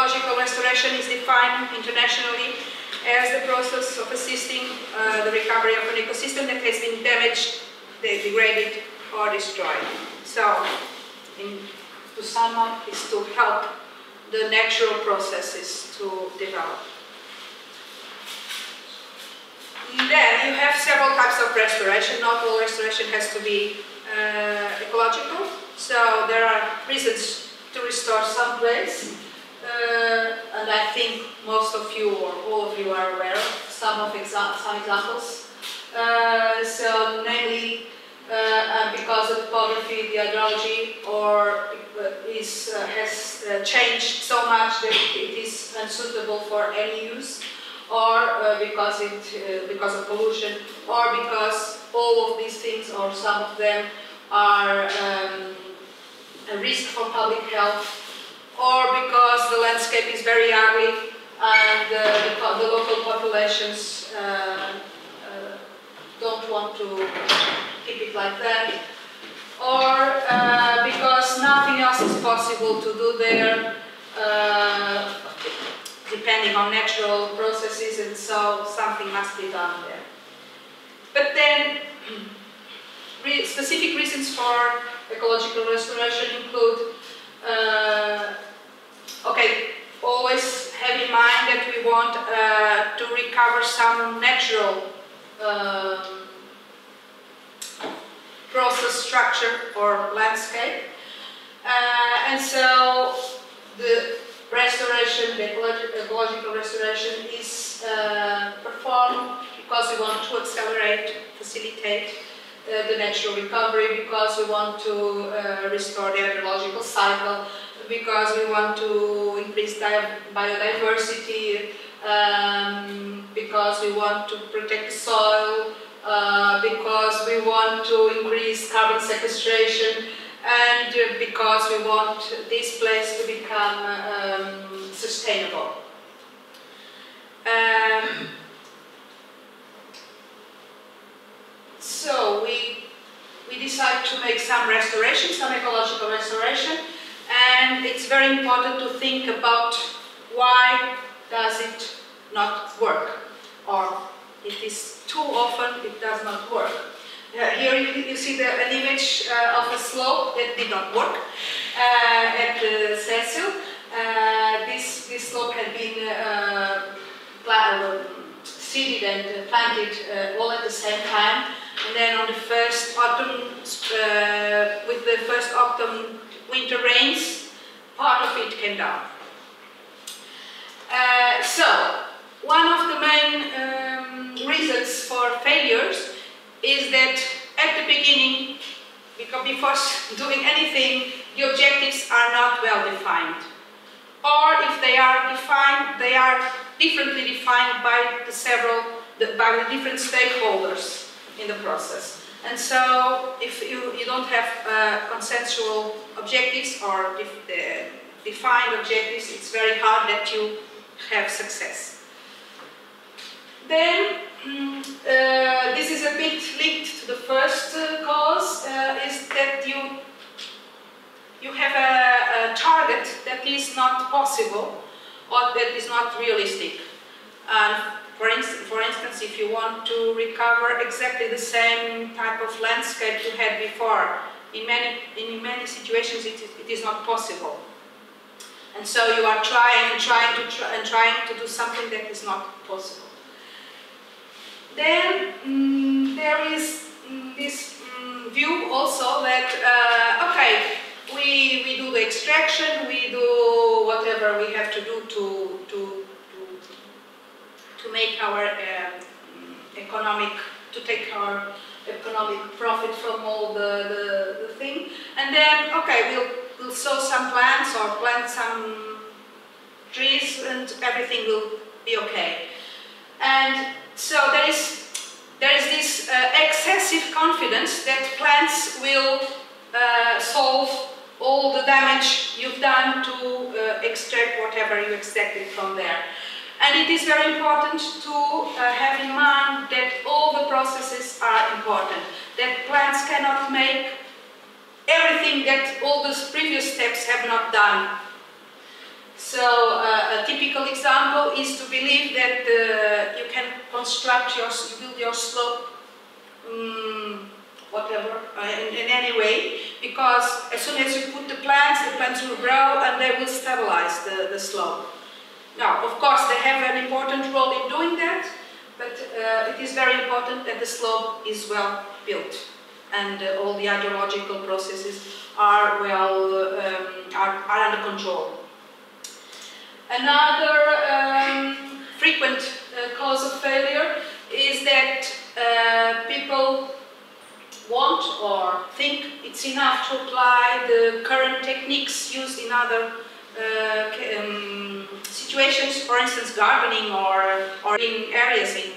ecological restoration is defined internationally as the process of assisting the recovery of an ecosystem that has been damaged, degraded, or destroyed. So, to sum up, is to help the natural processes to develop. Then you have several types of restoration. Not all restoration has to be ecological. So there are reasons to restore some place, and I think most of you or all of you are aware of some examples. So namely, because of topography, the hydrology, or has changed so much that it is unsuitable for any use, or because of pollution, or because all of these things, or some of them, are a risk for public health, or because the landscape is very ugly and the local populations don't want to keep it like that, or because nothing else is possible to do there, depending on natural processes, and so something must be done there. But then, specific reasons for ecological restoration include, always have in mind that we want to recover some natural process, structure, or landscape, and so the restoration, the ecological restoration, is performed because we want to accelerate, facilitate the natural recovery, because we want to restore the hydrological cycle, because we want to increase biodiversity, because we want to protect the soil, because we want to increase carbon sequestration, and because we want this place to become sustainable. So we decide to make some restoration, some ecological restoration, and it's very important to think about why does it not work, or it is too often it does not work. Here you see an image of a slope that did not work at Cecil. This slope had been seeded and planted all at the same time, and then on the first autumn, with the first autumn winter rains, part of it came down. So one of the main reasons for failures is that at the beginning, before doing anything, the objectives are not well defined. Or if they are defined, they are differently defined by the different stakeholders in the process. And so if you don't have consensual objectives or defined objectives, it's very hard that you have success. Then, this is a bit linked to the first cause, is that you have a target that is not possible or that is not realistic. And for instance, if you want to recover exactly the same type of landscape you had before, in many situations it is not possible. And so you are trying to do something that is not possible. Then there is this view also that okay, we do the extraction, we do whatever we have to do to make our take our economic profit from all the thing, and then okay, we'll sow some plants or plant some trees, and everything will be okay. And so there is this excessive confidence that plants will solve all the damage you've done to extract whatever you extracted from there. And it is very important to have in mind that all the processes are important, that plants cannot make everything that all those previous steps have not done. So a typical example is to believe that you can construct you build your slope whatever, in any way, because as soon as you put the plants will grow and they will stabilize the slope. Now, of course, they have an important role in doing that, but it is very important that the slope is well built and all the hydrological processes are well are under control. Another frequent cause of failure is that people want or think it's enough to apply the current techniques used in other situations, for instance gardening or in areas in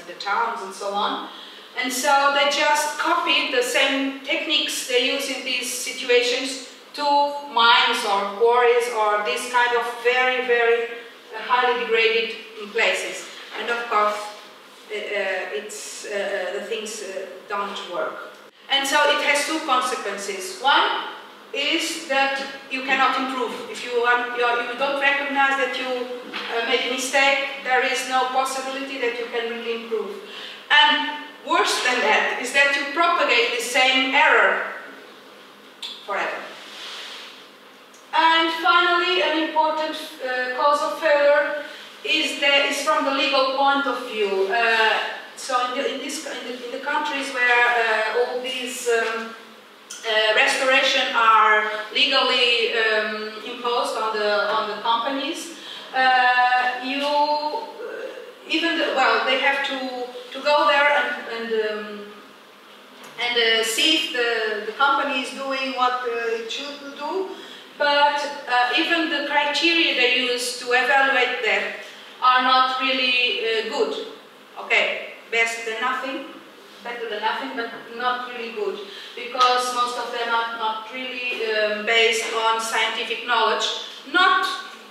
the towns and so on. And so they just copied the same techniques they use in these situations to mines or quarries or this kind of very, very highly degraded places. And of course, the things don't work. And so it has two consequences. One is that you cannot improve. If you don't recognize that you made a mistake, there is no possibility that you can really improve. And worse than that is that you propagate the same error forever. And finally, an important cause of failure is from the legal point of view. So in the countries where all these restoration are legally imposed on the companies, they have to go there and see if the company is doing what it should do. But even the criteria they use to evaluate that are not really good. Okay, better than nothing, but not really good, because most of them are not really based on scientific knowledge. Not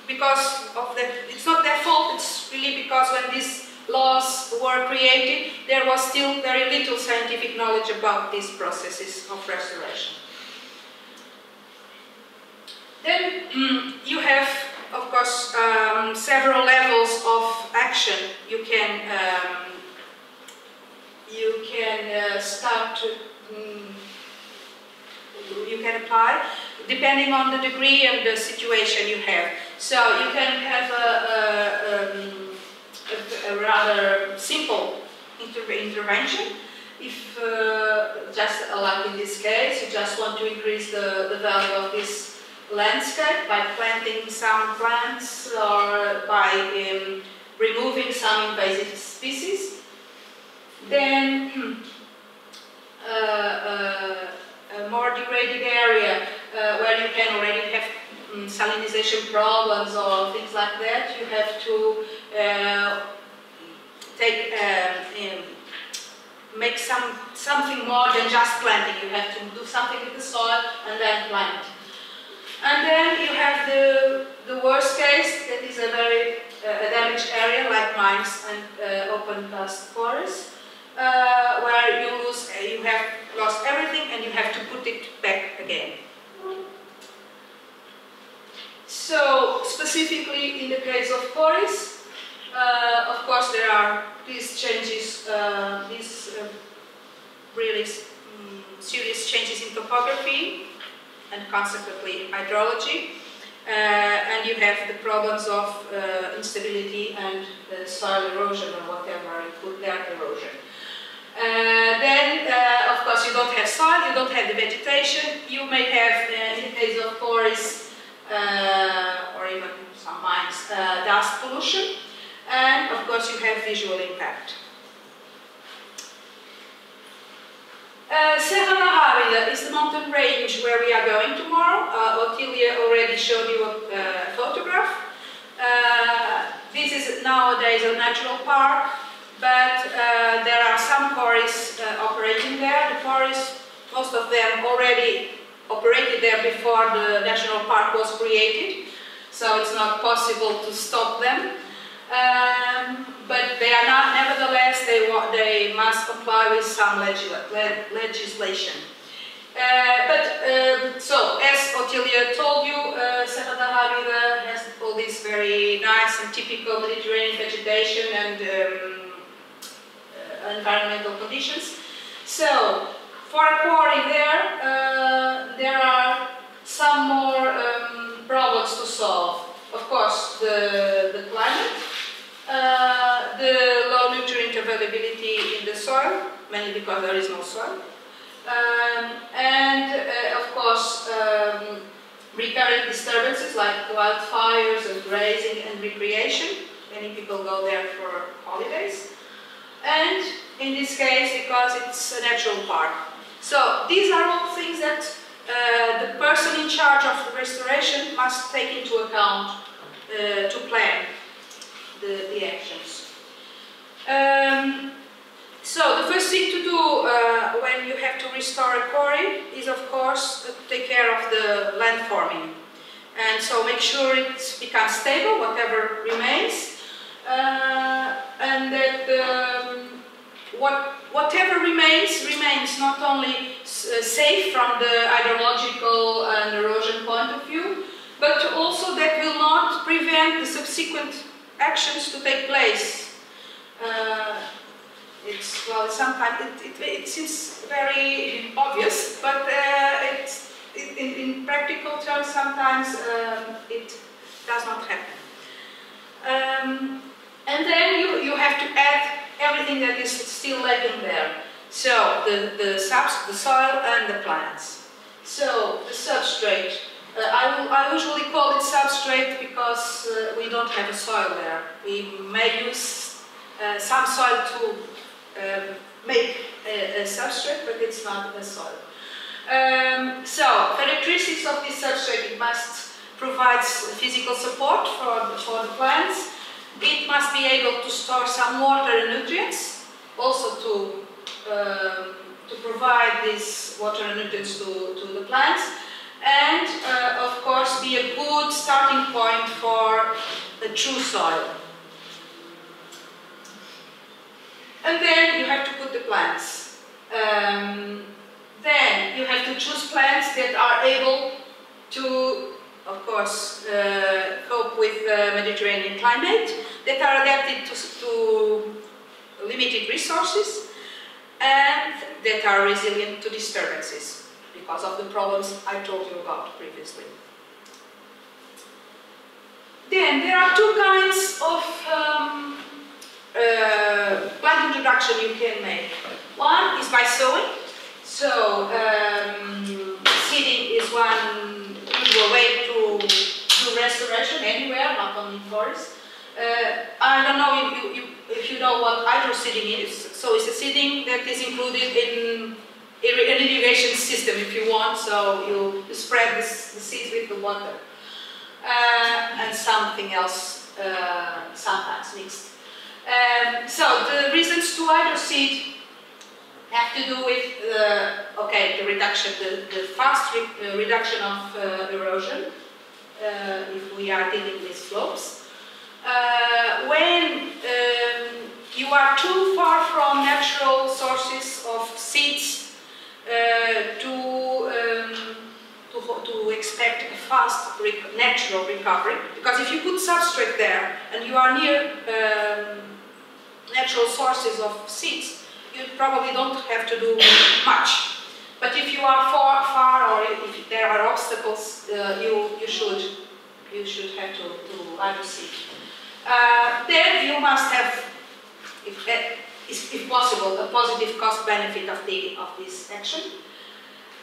because of it's not their fault. It's really because when these laws were created, there was still very little scientific knowledge about these processes of restoration. Then you have, of course, several levels of action you can start to you can apply depending on the degree and the situation you have. So you can have a rather simple intervention. If just like in this case, you just want to increase the value of this landscape by planting some plants or by removing some invasive species, then a more degraded area where you can already have salinization problems or things like that, you have to make something more than just planting. You have to do something with the soil and then plant. And then you have the worst case, that is a very damaged area like mines and open cast forests, where you have lost everything and you have to put it back again. So specifically in the case of forests, of course there are these changes, really serious changes in topography and consequently hydrology, and you have the problems of instability and soil erosion or whatever you put there, erosion. Then, of course, you don't have soil, you don't have the vegetation, you may have, in the case of forests or even some mines, dust pollution, and of course you have visual impact. Serra da Rábida is the mountain range where we are going tomorrow. Otilia already showed you a photograph. This is nowadays a natural park, but there are some quarries operating there. The quarries, most of them already operated there before the national park was created, so it's not possible to stop them. But they are not, nevertheless, they must comply with some legislation. So, as Otilia told you, Serra da Rábida has all these very nice and typical Mediterranean vegetation and environmental conditions. So, for a quarry there are some more problems to solve. Of course, the climate, the low nutrient availability in the soil, mainly because there is no soil. Of course, recurrent disturbances like wildfires and grazing and recreation. Many people go there for holidays. And in this case, because it's a natural park. So these are all things that the person in charge of the restoration must take into account to plan the actions. So the first thing to do when you have to restore a quarry is, of course, to take care of the land forming. And so make sure it becomes stable, whatever remains, and that whatever remains not only safe from the hydrological and erosion point of view, but also that will not prevent the subsequent actions to take place. Sometimes it seems very obvious, but in practical terms sometimes it does not happen. And then you have to add everything that is still lacking there. So the soil and the plants. So the substrate. I usually call it substrate because we don't have a soil there. We may use some soil to make a substrate, but it's not a soil. So characteristics of this substrate: it must provide physical support for the plants. It must be able to store some water and nutrients, also to provide these water and nutrients to the plants, and of course be a good starting point for the true soil. And then you have to put the plants. Then you have to choose plants that are able to, of course, cope with Mediterranean climate, that are adapted to limited resources, and that are resilient to disturbances because of the problems I told you about previously. Then there are two kinds of plant introduction you can make. One is by sowing. So seeding is one usual way to do restoration anywhere, not only in forests. I don't know if you know what hydroseeding is. So it's a seeding that is included in an irrigation system, if you want. So you spread the seeds with the water and something else, sometimes mixed. So the reasons to hydroseed have to do with the reduction, the fast reduction of erosion, if we are dealing with slopes. When you are too far from natural sources of seeds to expect a fast natural recovery, because if you put substrate there and you are near natural sources of seeds, you probably don't have to do much. But if you are far or if there are obstacles, you should have to hydroseed. Then you must have, if possible, a positive cost benefit of this action.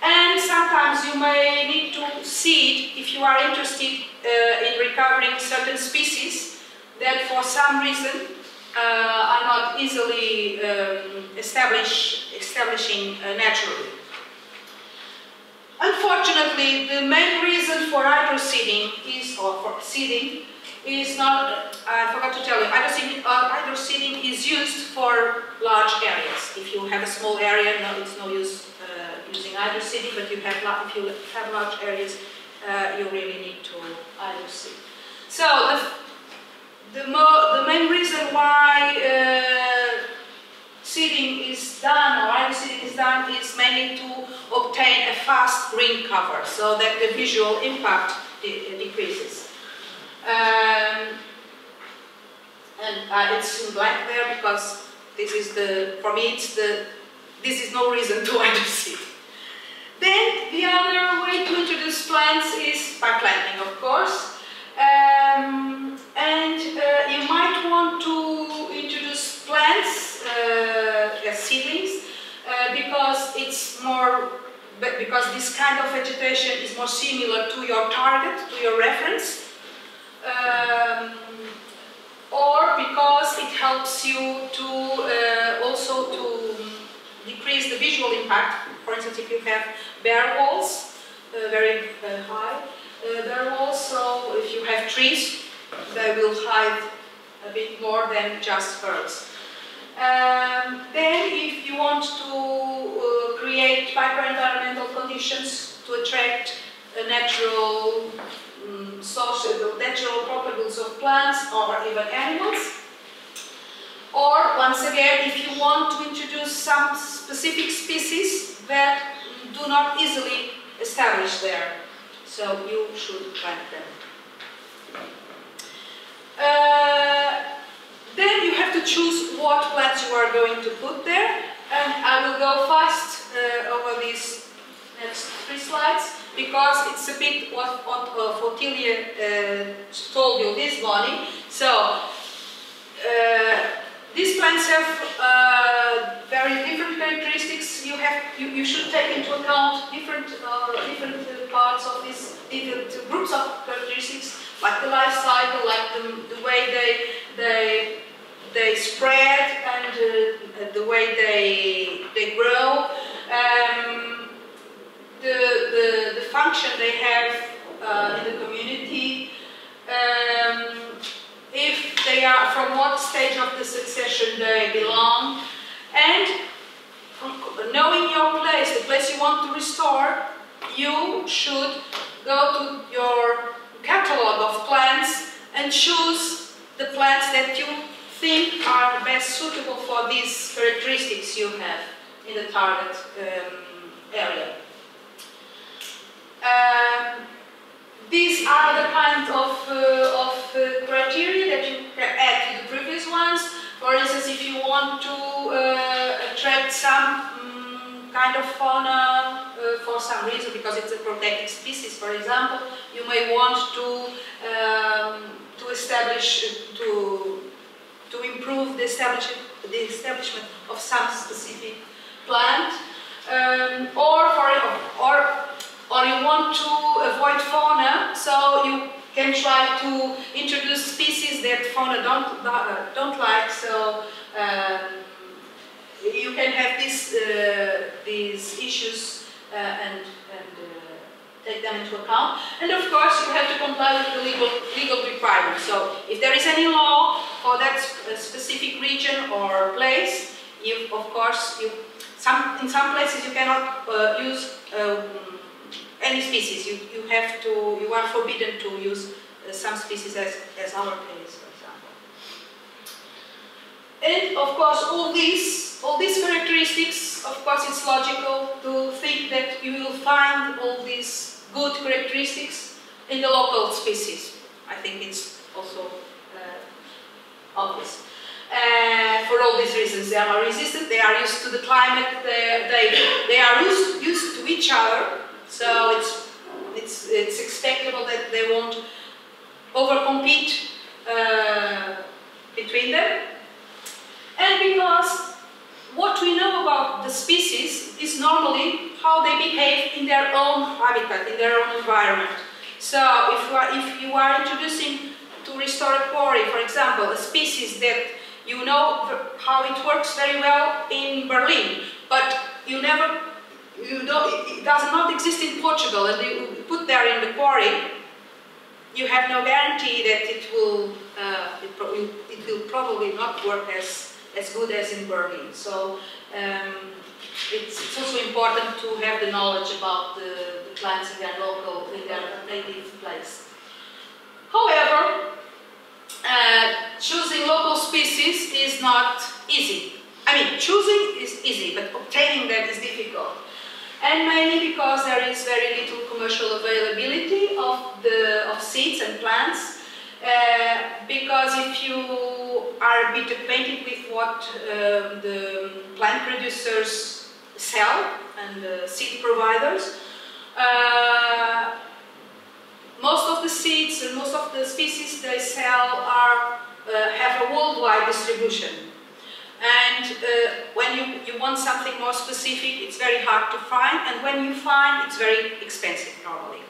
And sometimes you may need to seed if you are interested in recovering certain species that for some reason are not easily establishing naturally. Unfortunately, the main reason for hydroseeding is not, I forgot to tell you, hydroseeding is used for large areas. If you have a small area, no, it's no use using hydroseeding, but if you have large areas, you really need to hydroseed. So the main reason why seeding is done, or hydroseeding is done, is mainly to obtain a fast green cover, so that the visual impact decreases. And it's in black there because this is for me, this is no reason to want to see it. Then the other way to introduce plants is by planting, of course. You might want to introduce plants as seedlings because this kind of vegetation is more similar to your target, to your reference, or because it helps you to also to decrease the visual impact. For instance, if you have bare walls, very high bare walls, so if you have trees, they will hide a bit more than just birds. Then, if you want to create microenvironmental conditions to attract a natural natural properties of plants or even animals, or once again, if you want to introduce some specific species that do not easily establish there, so you should plant them. Then you have to choose what plants you are going to put there, and I will go fast over these next 3 slides because it's a bit what Otilia told you this morning. So these plants have very different characteristics. You should take into account different parts of these different groups of characteristics, like the life cycle, like the way they spread and the way they grow, the function they have in the community, if they are, from what stage of the succession they belong, and knowing your place, the place you want to restore, you should go to your catalog of plants and choose the plants that you think are best suitable for these characteristics you have in the target area. These are the kinds of criteria that you can add to the previous ones. For instance, if you want to attract some kind of fauna for some reason, because it's a protected species, for example, you may want to establish, to improve the establishment of some specific plant, or you want to avoid fauna, so you can try to introduce species that fauna don't like. So you can have these issues and take them into account. And of course, you have to comply with the legal requirements. So if there is any law for that specific region or place, of course, in some places you cannot use any species. You are forbidden to use some species as our case, for example. And of course, all these characteristics, of course, it's logical to think that you will find all these good characteristics in the local species. I think it's also obvious. For all these reasons, they are resistant, they are used to the climate, they are used to each other, so it's expectable that they won't overcompete between them. And because what we know about the species is normally how they behave in their own habitat, in their own environment. So if you are introducing to restore a quarry, for example, a species that you know how it works very well in Berlin, but it does not exist in Portugal, and you put there in the quarry, you have no guarantee that it will probably not work as good as in Berlin. So it's also important to have the knowledge about the plants in their native place. However, choosing local species is not easy. I mean, choosing is easy, but obtaining them is difficult. and mainly because there is very little commercial availability of seeds and plants. Because if you are a bit acquainted with what the plant producers sell and seed providers, most of the seeds and most of the species they sell have a worldwide distribution. And when you want something more specific, it's very hard to find, and when you find, it's very expensive normally.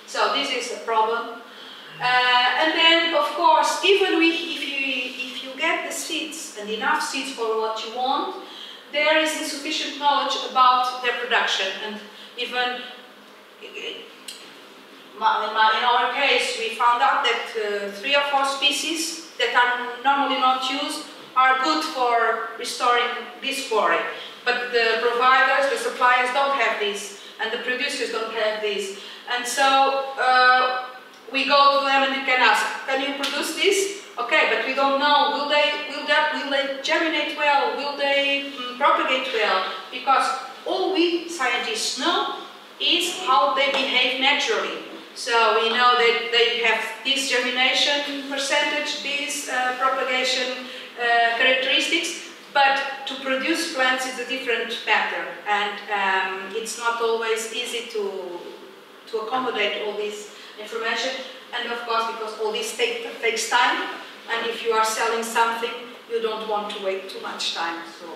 So this is a problem. And then, of course, even if you get the seeds and enough seeds for what you want, there is insufficient knowledge about their production. And even in our case, we found out that 3 or 4 species that are normally not used are good for restoring this quarry. But the providers, the suppliers don't have this, and the producers don't have this. And so we go to them and we can ask, can you produce this? Okay, but we don't know, will they germinate well? Will they propagate well? Because all we scientists know is how they behave naturally. So we know that they have this germination percentage, this propagation characteristics, but to produce plants is a different matter, and it's not always easy to accommodate all this information, and of course because all this takes time, and if you are selling something you don't want to wait too much time. So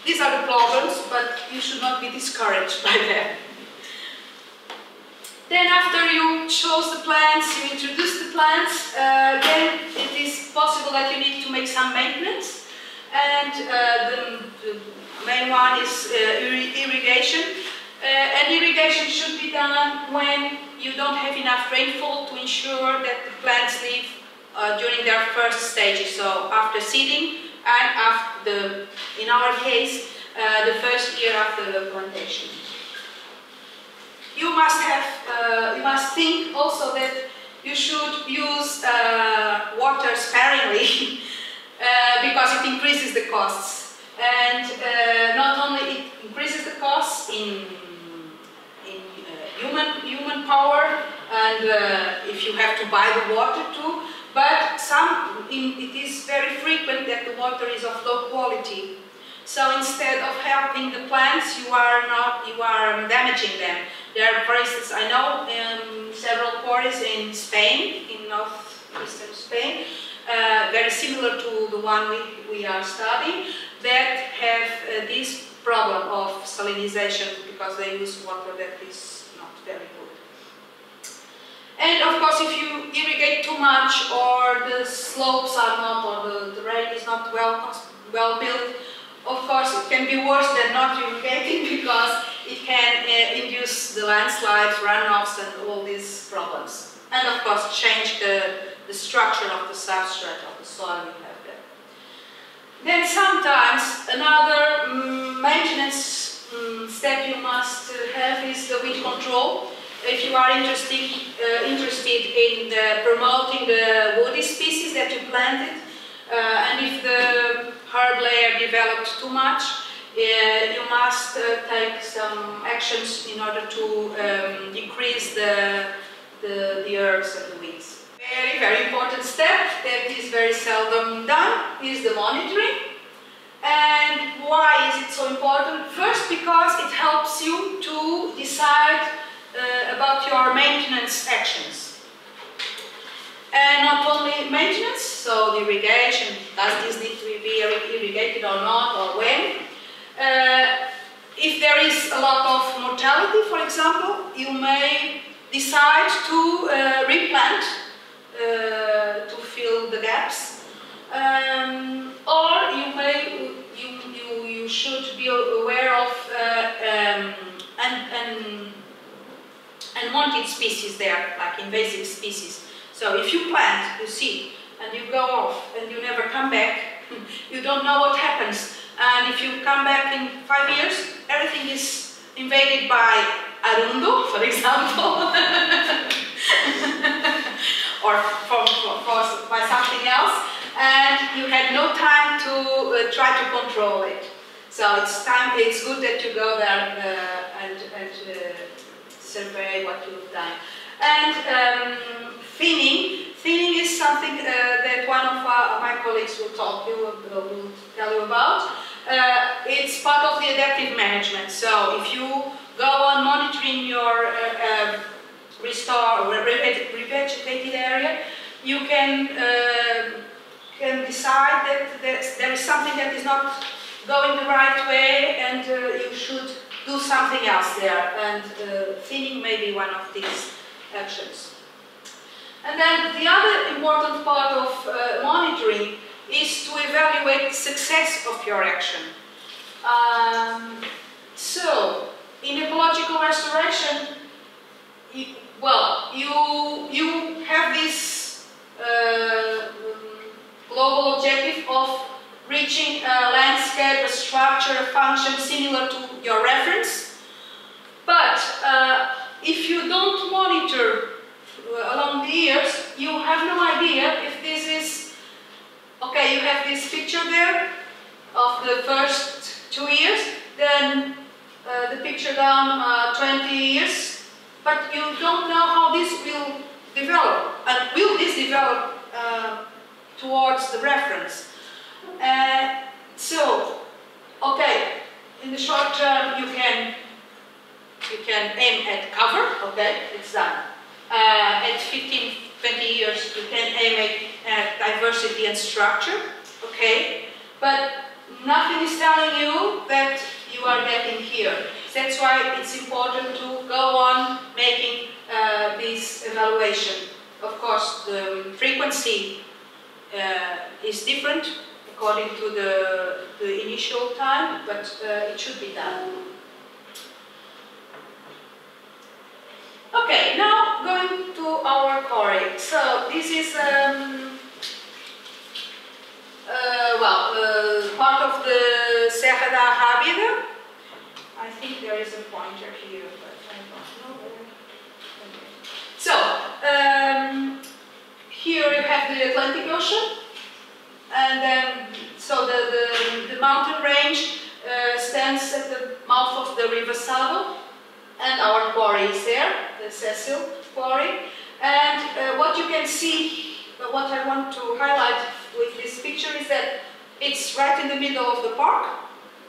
these are the problems, but you should not be discouraged by them. Then after you chose the plants, you introduce the plants, then it is possible that you need to make some maintenance, and the main one is irrigation. And irrigation should be done when you don't have enough rainfall to ensure that the plants live during their first stages, so after seeding and after in our case, the first year after the plantation. You must think also that you should use water sparingly because it increases the costs, and not only it increases the costs in human power, and if you have to buy the water too, but it is very frequent that the water is of low quality. So instead of helping the plants, you are damaging them. There are, for instance, I know several quarries in Spain, in northeastern Spain, very similar to the one we are studying, that have this problem of salinization because they use water that is not very good. And of course, if you irrigate too much, or the slopes are not, or the terrain is not well built, of course it can be worse than not irrigating because it can induce the landslides, runoffs, and all these problems. And of course change the structure of the substrate of the soil you have there. Then sometimes another maintenance step you must have is the weed control. If you are interested in promoting the woody species that you planted, and if the herb layer developed too much, you must take some actions in order to decrease the herbs and the weeds. Very, very important step that is very seldom done is the monitoring. And why is it so important? First, because it helps you to decide about your maintenance actions. And not only maintenance, so the irrigation, does this need to be irrigated or not, or when? If there is a lot of mortality, for example, you may decide to replant to fill the gaps, or you should be aware of unwanted species there, like invasive species. So if you plant, you seed, and you go off, and you never come back, you don't know what happens. And if you come back in 5 years, everything is invaded by arundo, for example, or by something else, and you had no time to try to control it. So it's good that you go there and survey what you've done. And thinning is something that one of my colleagues will tell you about. It's part of the adaptive management. So if you go on monitoring your revegetated area, you can decide that there is something that is not going the right way, and you should do something else there. And thinning may be one of these actions. And then the other important part of monitoring is to evaluate the success of your action. So, in ecological restoration, you have this global objective of reaching a landscape, a structure, a function similar to your reference. But if you don't monitor along the years, you have no idea if this is... Okay, you have this picture there of the first 2 years, then the picture down 20 years, but you don't know how this will develop, and will this develop towards the reference. So, okay, in the short term you can aim at cover, okay, it's done. At 15, 20 years you can aim at diversity and structure, okay, but nothing is telling you that you are getting here. That's why it's important to go on making this evaluation. Of course, the frequency is different according to the initial time, but it should be done. Okay, now going to our quarry. So this is part of the Serra da Rábida. I think there is a pointer here, but I don't know. Okay. So here you have the Atlantic Ocean, and then so the mountain range stands at the mouth of the River Sado, and our quarry is there, the Cecil quarry. And what you can see, what I want to highlight with this picture is that it's right in the middle of the park,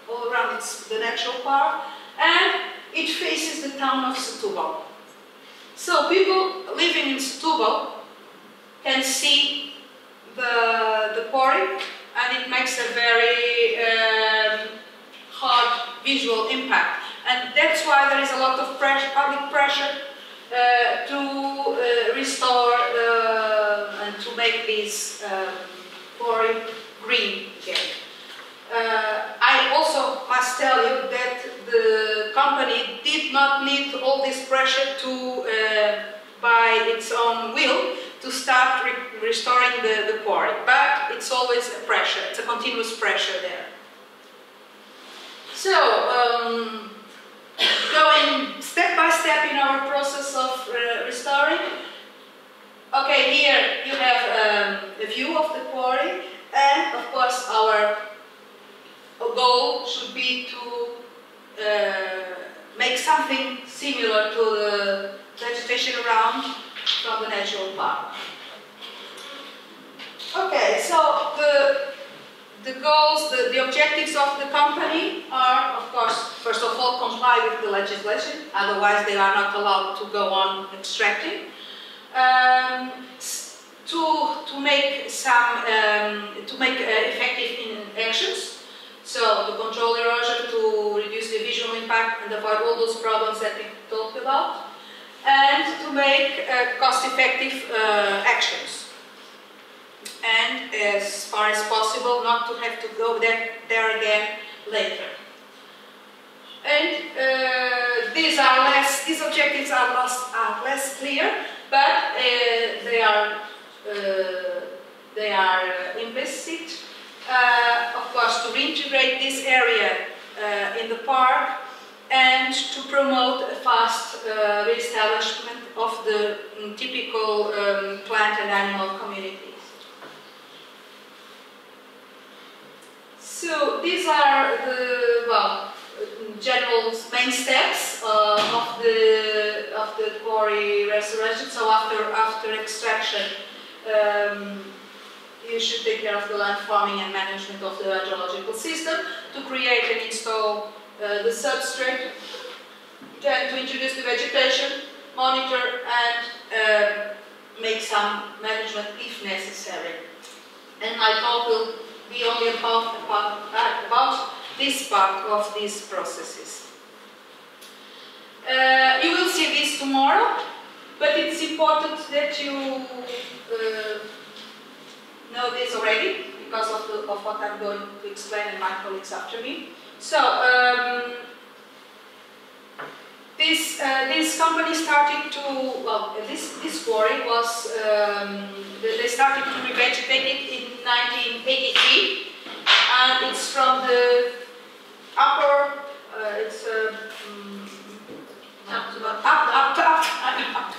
all around it's the natural park, and it faces the town of Setúbal. So people living in Setúbal can see the quarry, and it makes a very hard visual impact. And that's why there is a lot of pressure, public pressure to restore and to make this quarry green again. I also must tell you that the company did not need all this pressure to, by its own will, to start restoring the quarry. But it's always a pressure, it's a continuous pressure there. So, going step by step in our process of restoring. Okay, here you have a view of the quarry, and of course our goal should be to make something similar to the vegetation around from the natural park. Okay, so the goals, the objectives of the company are, of course, first of all, comply with the legislation, otherwise they are not allowed to go on extracting. To make some, effective actions, so to control erosion, to reduce the visual impact and avoid all those problems that we talked about, and to make cost-effective actions. And as far as possible, not to have to go there again later. And these objectives are less clear, but they are implicit. Of course, to reintegrate this area in the park and to promote a fast re-establishment of the typical plant and animal communities. So these are general main steps of the quarry restoration. So after extraction, you should take care of the land farming and management of the hydrological system, to create and install the substrate, then to introduce the vegetation, monitor and make some management if necessary. And my talk will be only about this part of these processes. You will see this tomorrow, but it's important that you know this already because of what I'm going to explain and my colleagues after me. So this company started to, well, this quarry was, they started to revegetate it in 1983, and it's from the upper, it's up to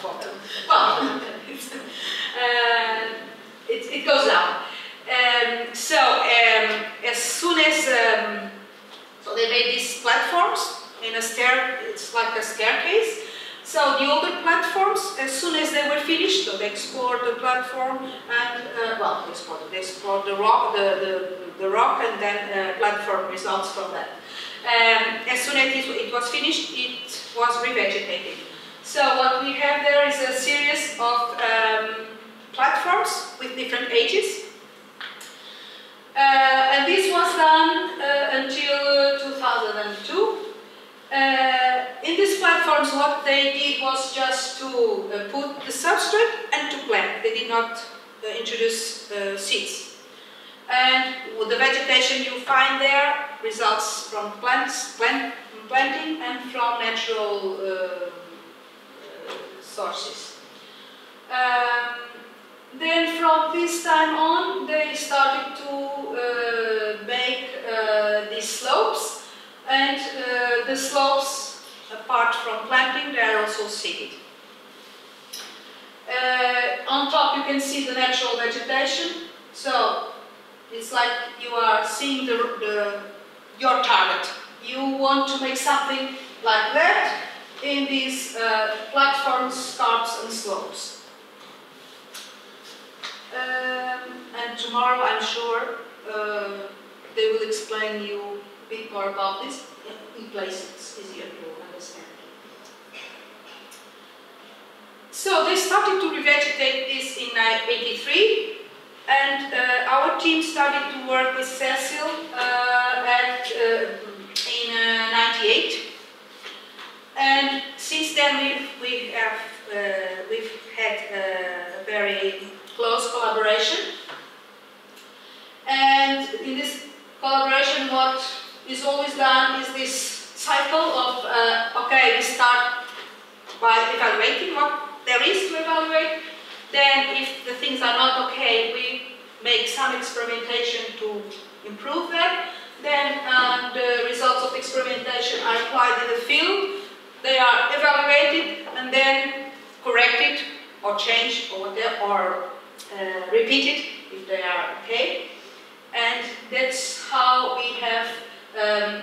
bottom. Well, it goes down. As soon as so they made these platforms in a stair. It's like a staircase. So the older platforms, as soon as they were finished, so they explored the platform and well, they explored the rock, the rock, and then platform results from that. As soon as it was finished, it was revegetated. So what we have there is a series of platforms with different ages. And this was done until 2002. In these platforms, what they did was just to put the substrate and to plant. They did not introduce seeds. And the vegetation you find there results from planting and from natural sources. Then from this time on, they started to make these slopes, and the slopes, apart from planting, they are also seeded. On top you can see the natural vegetation, so it's like you are seeing your target. You want to make something like that in these platforms, scarps and slopes. And tomorrow, I'm sure, they will explain you a bit more about this. In place, it's easier to understand. So they started to revegetate this in 1983, and our team started to work with Cecil in 1998. And since then, we've had a very close collaboration, and in this collaboration what is always done is this cycle of okay, we start by evaluating what there is to evaluate, then if the things are not okay, we make some experimentation to improve that, then the results of experimentation are applied in the field, they are evaluated and then corrected or changed or whatever, or repeated if they are okay, and that's how we have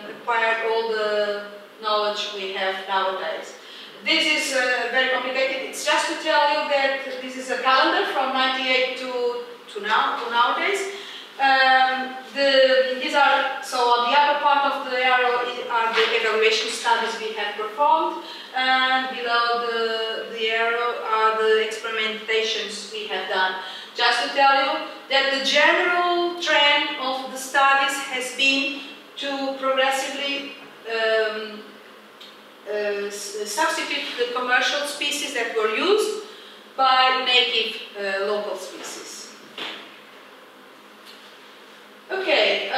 acquired all the knowledge we have nowadays. This is very complicated. It's just to tell you that this is a calendar from 98 to nowadays. These are, so on the upper part of the arrow are the evaluation studies we have performed, and below the arrow are the experimentations we have done. Just to tell you that the general trend of the studies has been to progressively substitute the commercial species that were used by native local species. Okay,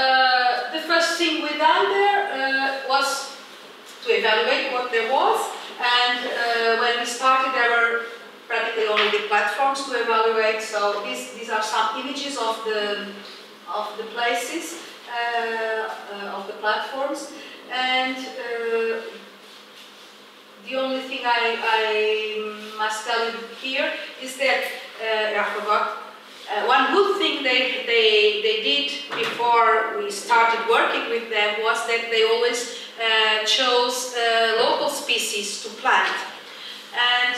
the first thing we done there was to evaluate what there was, and when we started there were practically only the platforms to evaluate. So these are some images of the places of the platforms, and the only thing I must tell you here is that I forgot. One good thing they did before we started working with them was was that they always chose local species to plant. And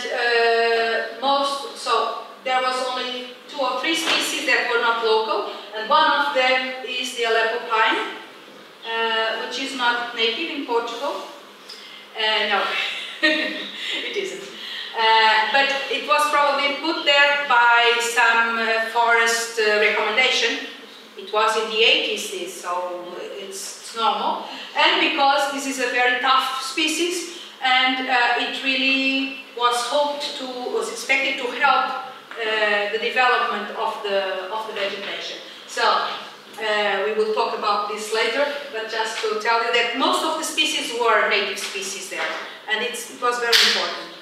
so there was only 2 or 3 species that were not local, and one of them is the Aleppo pine, which is not native in Portugal. No, it isn't. But it was probably put there by some forest recommendation. It was in the 80s, so it's normal. And because this is a very tough species, and it really was expected to help the development of the vegetation. So we will talk about this later, but just to tell you that most of the species were native species there, and it was very important.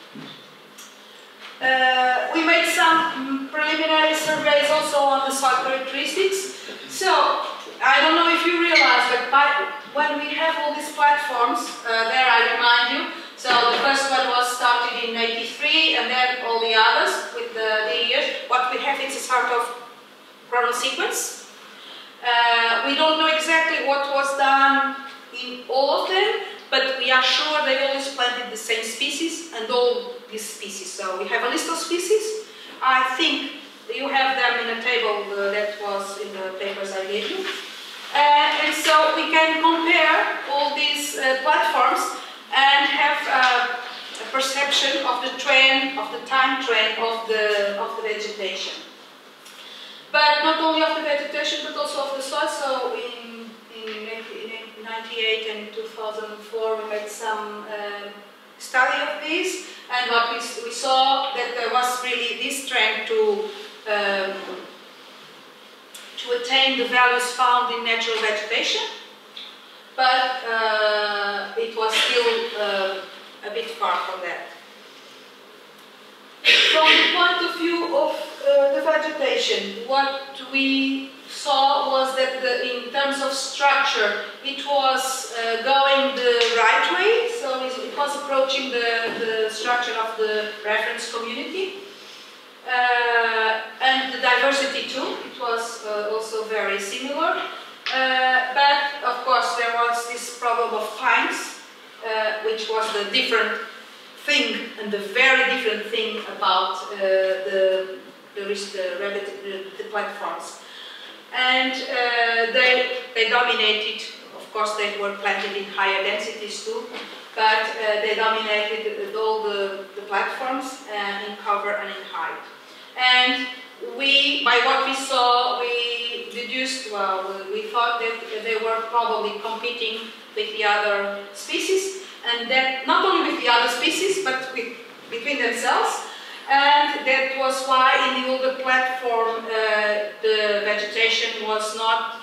We made some preliminary surveys also on the soil characteristics. So I don't know if you realize, but when we have all these platforms, there I remind you. So the first one was started in '83, and then all the others with the years. What we have is a sort of chrono sequence. We don't know exactly what was done in all of them, but we are sure they always planted the same species and all these species. So we have a list of species. I think you have them in a table that was in the papers I gave you. And so we can compare all these platforms and have a perception of the trend, of the time trend of the vegetation. But not only of the vegetation, but also of the soil. So in 1998 and 2004 we made some study of this, and what we saw that there was really this trend to attain the values found in natural vegetation, but it was still a bit far from that. From the point of view of the vegetation, what we saw was that in terms of structure, it was going the right way, so it was approaching the structure of the reference community. And the diversity too, it was also very similar. But of course there was this problem of pines, which was the different thing and the very different thing about the platforms. And they dominated. Of course they were planted in higher densities too, but they dominated all the platforms in cover and in height. And by what we saw, we deduced, well, we thought that they were probably competing with the other species, and that not only with the other species, but between themselves. And that was why in the older platform the vegetation was not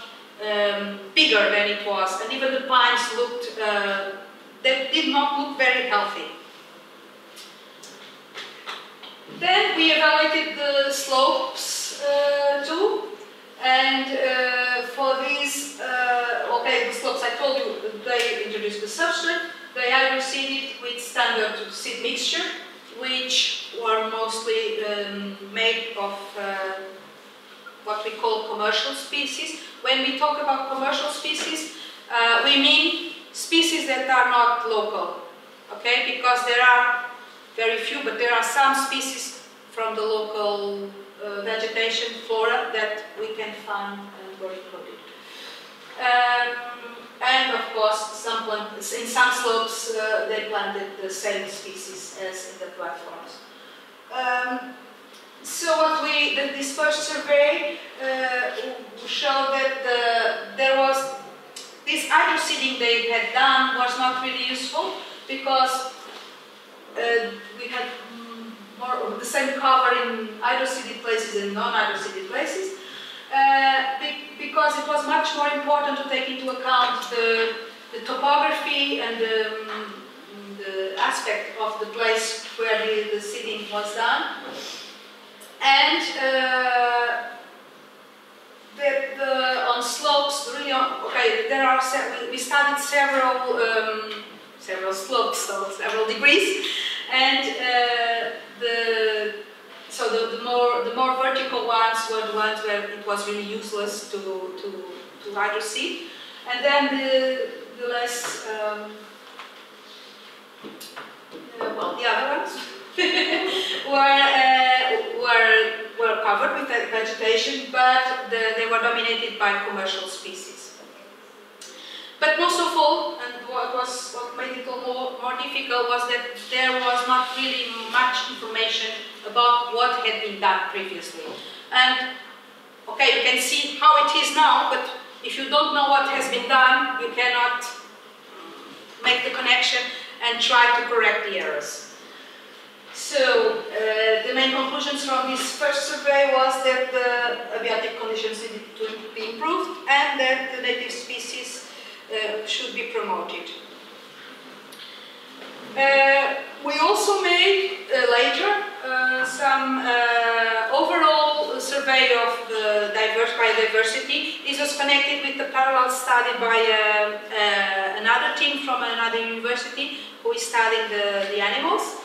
bigger than it was, and even the pines looked, they did not look very healthy. Then we evaluated the slopes too, and for these, okay, the slopes, I told you, they introduced the substrate. They either seeded with standard seed mixture, which were mostly made of what we call commercial species. When we talk about commercial species, we mean species that are not local, okay? Because there are very few, but there are some species from the local vegetation flora that we can find and were included. And of course, in some slopes they planted the same species as in the platforms. So what this first survey showed that there was this hydroseeding they had done was not really useful, because we had more the same cover in hydroseeded places and non-hydroseeded places, because it was much more important to take into account the topography and the aspect of the place where the seeding was done, and that on slopes, really, okay, there are we studied several slopes, so several degrees, and the more vertical ones were the ones where it was really useless to hydroseed, and then the covered with vegetation, but they were dominated by commercial species. But most of all, and what made it more difficult was that there was not really much information about what had been done previously. And okay, you can see how it is now, but if you don't know what has been done, you cannot make the connection and try to correct the errors. So, the main conclusions from this first survey was that the abiotic conditions needed to be improved and that the native species should be promoted. We also made later some overall survey of biodiversity. This was connected with the parallel study by another team from another university who is studying the animals.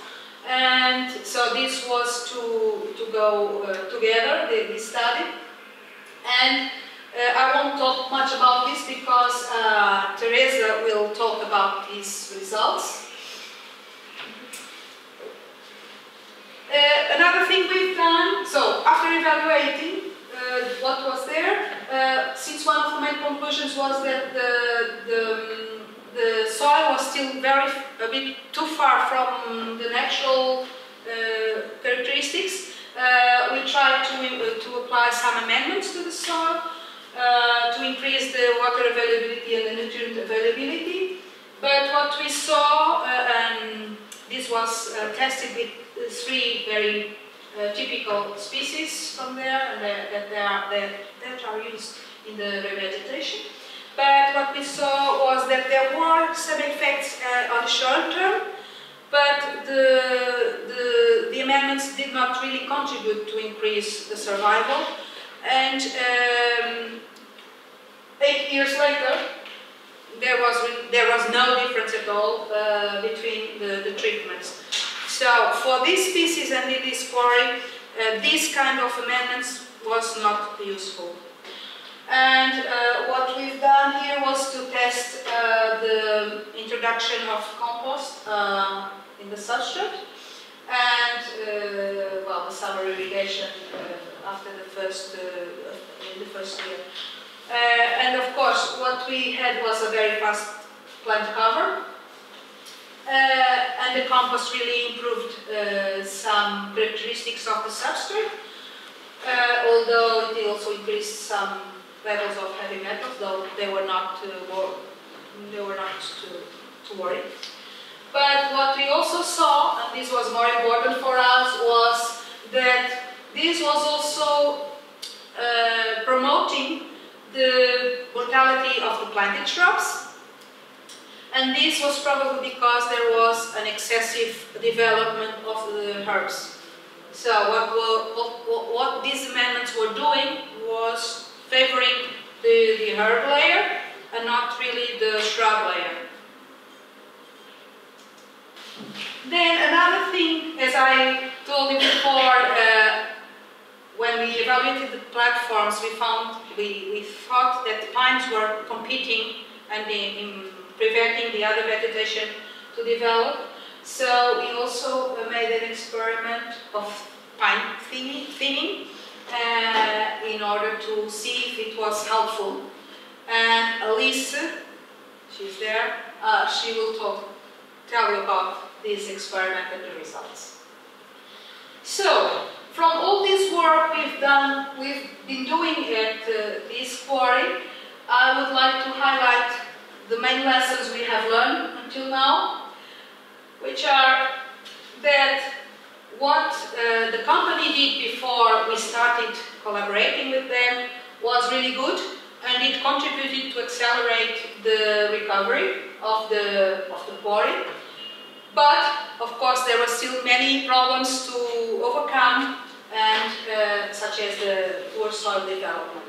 And so this was to go together, this study. And I won't talk much about this because Teresa will talk about these results. Another thing we've done, so after evaluating what was there, since one of the main conclusions was that the soil was still a bit too far from the natural characteristics, we tried to apply some amendments to the soil to increase the water availability and the nutrient availability. But what we saw, and this was tested with 3 very typical species from there, and that are used in the revegetation. But what we saw was that there were some effects on the short term, but the amendments did not really contribute to increase the survival. And 8 years later, there was no difference at all between the treatments. So for this species and in this quarry, this kind of amendments was not useful. And what we've done here was to test the introduction of compost in the substrate and well, the summer irrigation after the first year. And of course, what we had was a very fast plant cover. And the compost really improved some characteristics of the substrate, although it also increased some levels of heavy metals, though they were not to worry. But what we also saw, and this was more important for us, was that this was also promoting the mortality of the planted shrubs. And this was probably because there was an excessive development of the herbs. So what these amendments were doing was favoring the herb layer and not really the shrub layer. Then another thing, as I told you before, when we evaluated the platforms, we thought that the pines were competing and preventing the other vegetation to develop. So we also made an experiment of pine thinning in order to see if it was helpful. And Alice, she's there, she will tell you about this experiment and the results. So, from all this work we've been doing at this quarry, I would like to highlight the main lessons we have learned until now, which are that what the company did before we started collaborating with them was really good, and it contributed to accelerate the recovery of the quarry. But of course there were still many problems to overcome, and such as the poor soil development.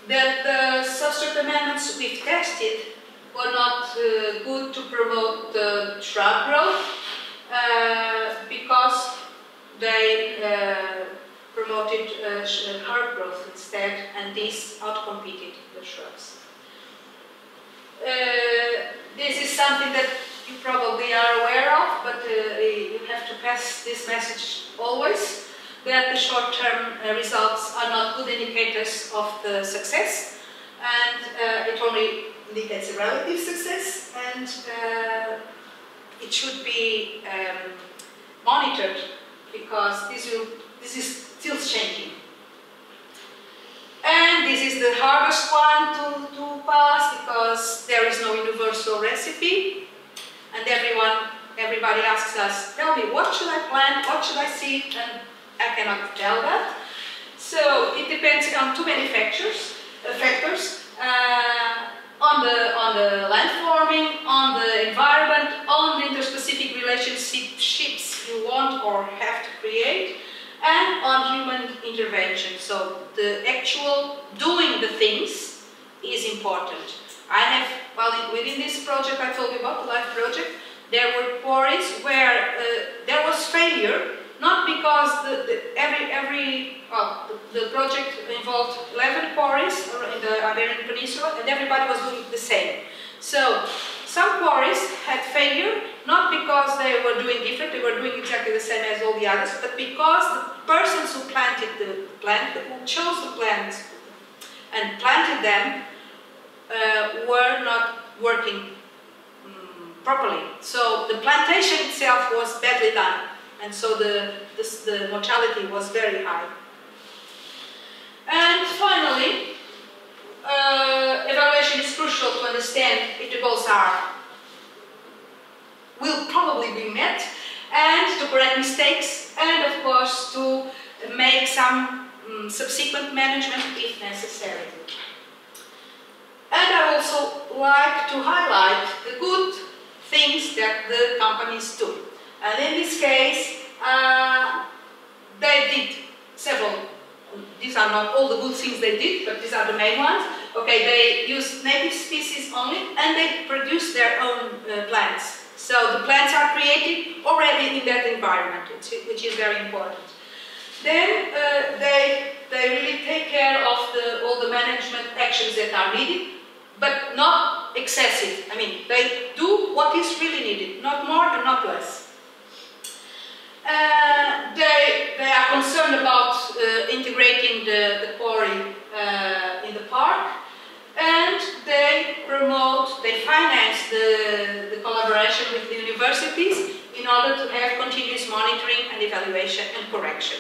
That the substrate amendments we've tested were not good to promote the shrub growth because they promoted herb growth instead, and this outcompeted the shrubs. This is something that you probably are aware of, but you have to pass this message always, that the short-term results are not good indicators of the success, and it only indicates a relative success, and it should be monitored, because this is still changing. And this is the hardest one to pass, because there is no universal recipe, and everybody asks us, tell me, what should I plant, what should I seed, and I cannot tell that. So it depends on too many factors, on the land forming, on the environment, on the interspecific relationships you want or have to create, and on human intervention. So the actual doing the things is important. Within this project I told you about, the LIFE project, there were quarries where there was failure, not because the project involved 11 quarries in the Iberian Peninsula, and everybody was doing the same. So some quarries had failure, not because they were doing different, they were doing exactly the same as all the others, but because the persons who planted the plant, who chose the plants and planted them, were not working properly. So the plantation itself was badly done, and so the mortality was very high. And finally, evaluation is crucial to understand if the goals will probably be met, and to correct mistakes, and of course to make some subsequent management if necessary. And I also like to highlight the good things that the companies do. And in this case, they did several. These are not all the good things they did, but these are the main ones. Okay, they used native species only, and they produce their own plants. So the plants are created already in that environment, which is very important. Then they really take care of all the management actions that are needed, but not excessive. I mean, they do what is really needed, not more and not less. They are concerned about integrating the quarry in the park, and they finance the collaboration with the universities in order to have continuous monitoring and evaluation and correction.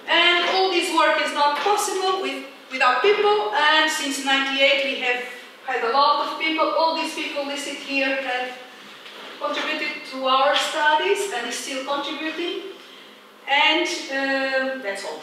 And all this work is not possible without people, and since '98 we have had a lot of people. All these people listed here have contributed to our studies and is still contributing, and that's all.